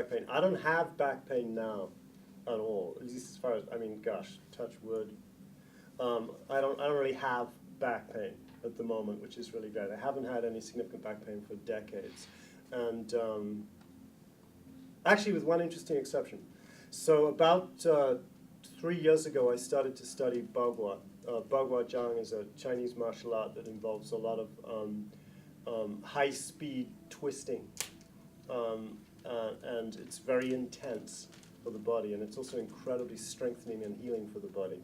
back pain. I don't have back pain now at all, at least as far as, I mean, gosh, touch wood. I don't really have back pain at the moment, which is really great. I haven't had any significant back pain for decades. And actually with one interesting exception. So about 3 years ago, I started to study Bagua. Bagua Zhang is a Chinese martial art that involves a lot of high-speed twisting. And it's very intense for the body, and it's also incredibly strengthening and healing for the body.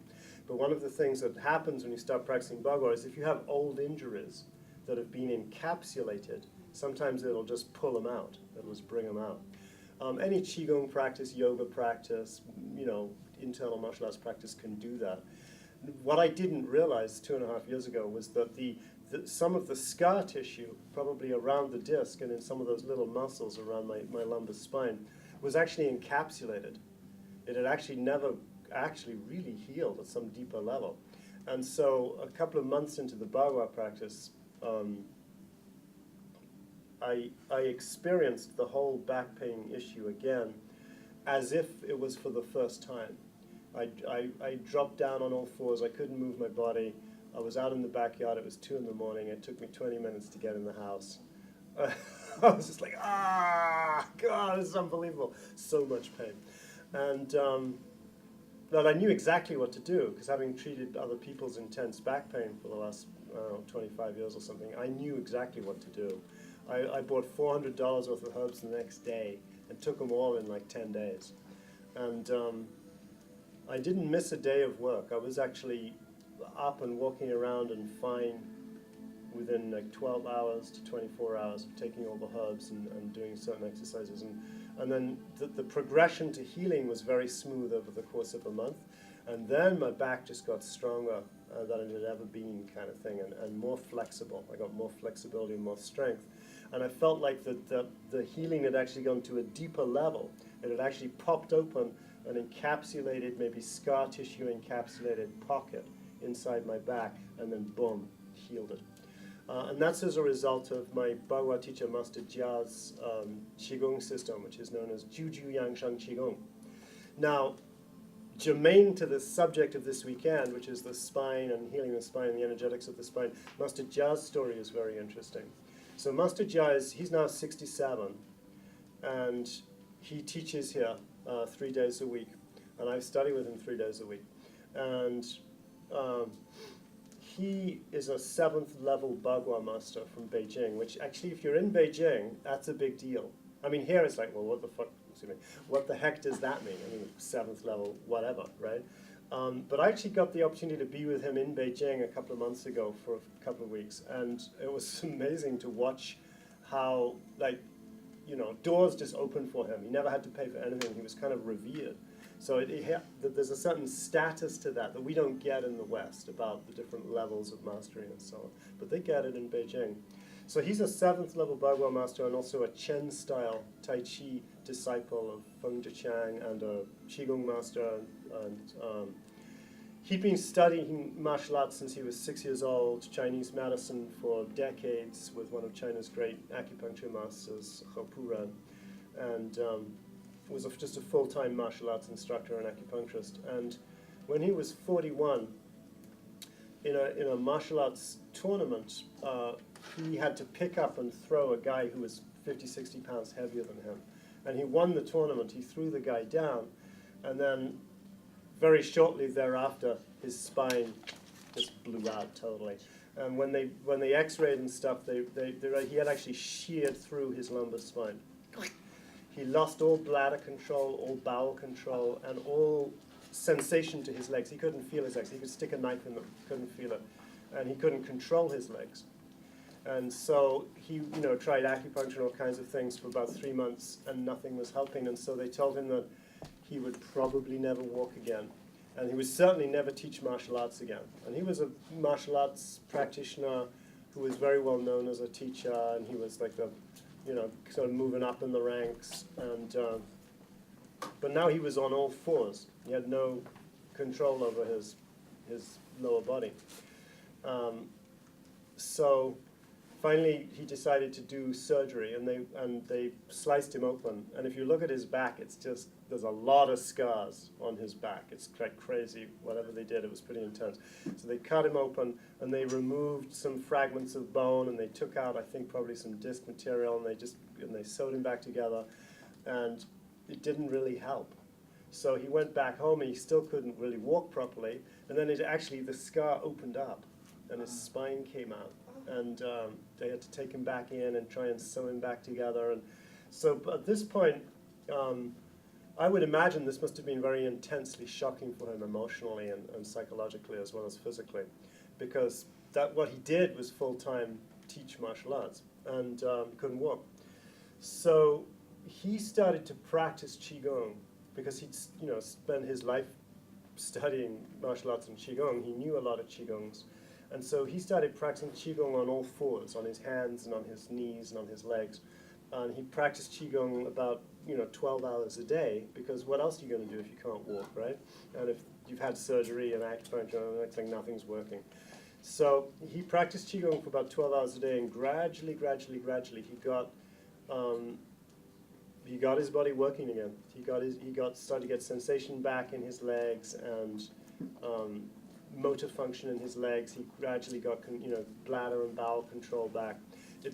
But one of the things that happens when you start practicing Bagua is if you have old injuries that have been encapsulated, sometimes it'll just pull them out. It'll just bring them out. Any Qigong practice, yoga practice, internal martial arts practice can do that. What I didn't realize 2.5 years ago was that some of the scar tissue, probably around the disc and in some of those little muscles around my lumbar spine, was actually encapsulated. It had actually never actually really healed at some deeper level. And so a couple of months into the Bagua practice, I experienced the whole back pain issue again as if it was for the first time. I dropped down on all fours. I couldn't move my body. I was out in the backyard. It was 2 in the morning. It took me 20 minutes to get in the house. I was just like, God, this is unbelievable. So much pain. And but I knew exactly what to do, because having treated other people's intense back pain for the last 25 years or something, I knew exactly what to do. I bought $400 worth of herbs the next day and took them all in like 10 days. And I didn't miss a day of work. I was actually up and walking around and fine within like 12 hours to 24 hours of taking all the herbs and doing certain exercises. And then the progression to healing was very smooth over the course of a month. And then my back just got stronger than it had ever been, kind of thing, and more flexible. I got more flexibility and more strength. And I felt like the healing had actually gone to a deeper level. It had actually popped open an encapsulated, maybe scar tissue encapsulated pocket inside my back, and then boom, healed it. And that's as a result of my Bagua teacher, Master Jia's Qigong system, which is known as Juju Yangsheng Qigong. Now, germane to the subject of this weekend, which is the spine and healing the spine and the energetics of the spine, Master Jia's story is very interesting. So Master Jia he's now 67, and he teaches here 3 days a week, and I study with him 3 days a week. And he is a 7th level Bagua master from Beijing, which actually, if you're in Beijing, that's a big deal. I mean, here it's like, well, what the heck does that mean? I mean, 7th level, whatever, right? But I actually got the opportunity to be with him in Beijing a couple of months ago for a couple of weeks, and it was amazing to watch how, like, doors just opened for him. He never had to pay for anything. He was kind of revered. So there's a certain status to that we don't get in the West about the different levels of mastery and so on. But they get it in Beijing. So he's a 7th level Bagua master and also a Chen-style Tai Chi disciple of Feng Zhiqiang and a Qigong master. And he'd been studying martial arts since he was 6 years old, Chinese medicine for decades with one of China's great acupuncture masters, He Puran, and was just a full-time martial arts instructor and acupuncturist. And when he was 41, in a martial arts tournament, he had to pick up and throw a guy who was 50, 60 pounds heavier than him. And he won the tournament. He threw the guy down, and then very shortly thereafter, his spine just blew out totally. And when they X-rayed and stuff, he had actually sheared through his lumbar spine. He lost all bladder control, all bowel control, and all sensation to his legs. He couldn't feel his legs. He could stick a knife in them, couldn't feel it, and he couldn't control his legs. And so he, tried acupuncture and all kinds of things for about 3 months, and nothing was helping. And so they told him that he would probably never walk again, and he would certainly never teach martial arts again. And he was a martial arts practitioner who was very well known as a teacher, and he was like sort of moving up in the ranks. And but now he was on all fours. He had no control over his lower body. So finally he decided to do surgery, and they sliced him open. And if you look at his back, it's just, there's a lot of scars on his back. It's quite crazy. Whatever they did, it was pretty intense. So they cut him open, and they removed some fragments of bone, and they took out, I think, probably some disc material, and they sewed him back together, and it didn't really help. So he went back home, and he still couldn't really walk properly. And then the scar opened up, and his spine came out. And they had to take him back in and try and sew him back together. And so at this point, I would imagine this must have been very intensely shocking for him emotionally and psychologically as well as physically, because what he did was full-time teach martial arts, and couldn't walk. So he started to practice Qigong, because he'd spent his life studying martial arts and Qigong. He knew a lot of Qigongs. And so he started practicing Qigong on all fours, on his hands and on his knees and on his legs. And he practiced Qigong about 12 hours a day, because what else are you going to do if you can't walk, right? And if you've had surgery and acupuncture and the next thing, nothing's working. So he practiced Qigong for about 12 hours a day, and gradually, he got his body working again. He started to get sensation back in his legs and motor function in his legs. He gradually got bladder and bowel control back.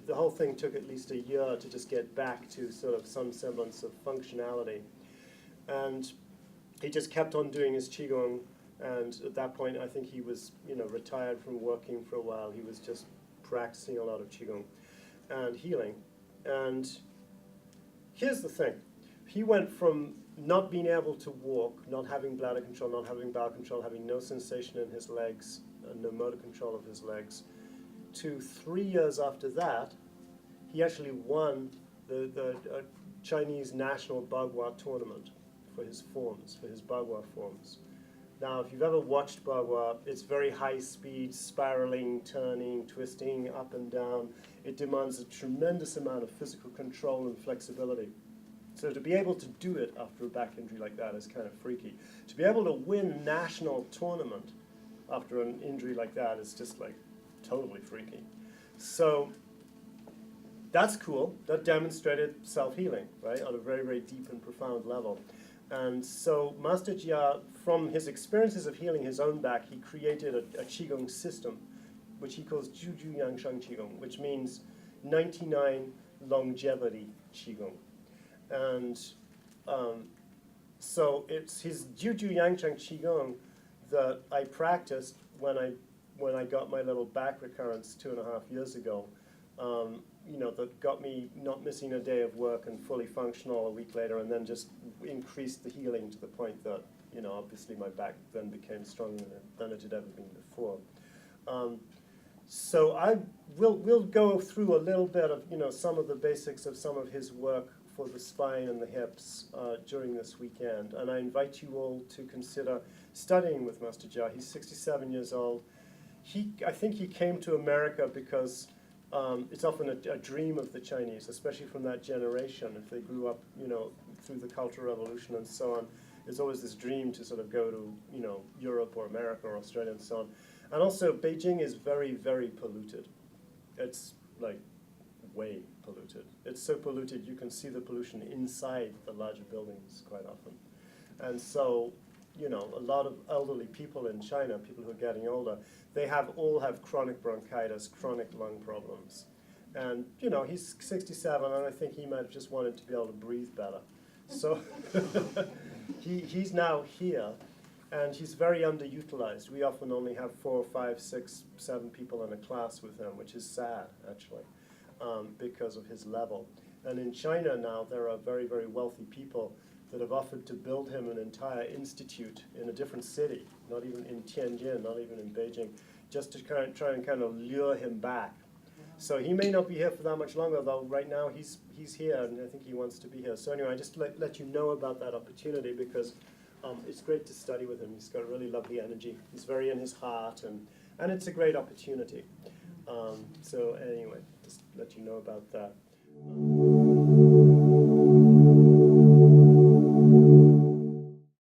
The whole thing took at least a year to just get back to sort of some semblance of functionality. And he just kept on doing his Qigong, and at that point I think he was retired from working for a while. He was just practicing a lot of Qigong and healing. And here's the thing. He went from not being able to walk, not having bladder control, not having bowel control, having no sensation in his legs, and no motor control of his legs, to 3 years after that, he actually won the Chinese national Bagua tournament for his forms, for his Bagua forms. Now, if you've ever watched Bagua, it's very high speed, spiraling, turning, twisting, up and down. It demands a tremendous amount of physical control and flexibility. So to be able to do it after a back injury like that is kind of freaky. To be able to win national tournament after an injury like that is just like totally freaky. So that's cool. That demonstrated self-healing, right, on a very, very deep and profound level. And so Master Jia, from his experiences of healing his own back, he created a Qigong system, which he calls Juju Yangshang Qigong, which means 99 longevity Qigong. And so it's his Juju Yangshang Qigong that I practiced when I got my little back recurrence 2.5 years ago. That got me not missing a day of work and fully functional a week later, and then just increased the healing to the point that, obviously my back then became stronger than it had ever been before. So we'll go through a little bit of, some of the basics of some of his work for the spine and the hips during this weekend. And I invite you all to consider studying with Master Jia. He's 67 years old. I think he came to America because it's often a dream of the Chinese, especially from that generation. If they grew up, through the Cultural Revolution and so on, there's always this dream to sort of go to, Europe or America or Australia and so on. And also, Beijing is very, very polluted. It's like way polluted. It's so polluted you can see the pollution inside the larger buildings quite often. And so, a lot of elderly people in China, people who are getting older, they all have chronic bronchitis, chronic lung problems. And, he's 67, and I think he might have just wanted to be able to breathe better. So he's now here, and he's very underutilized. We often only have 4, 5, 6, 7 people in a class with him, which is sad, actually, because of his level. And in China now, there are very, very wealthy people that have offered to build him an entire institute in a different city, not even in Tianjin, not even in Beijing, just to try and kind of lure him back. So he may not be here for that much longer, though right now he's here, and I think he wants to be here. So anyway, I just let you know about that opportunity, because it's great to study with him. He's got really lovely energy. He's very in his heart, and it's a great opportunity. So anyway, just let you know about that.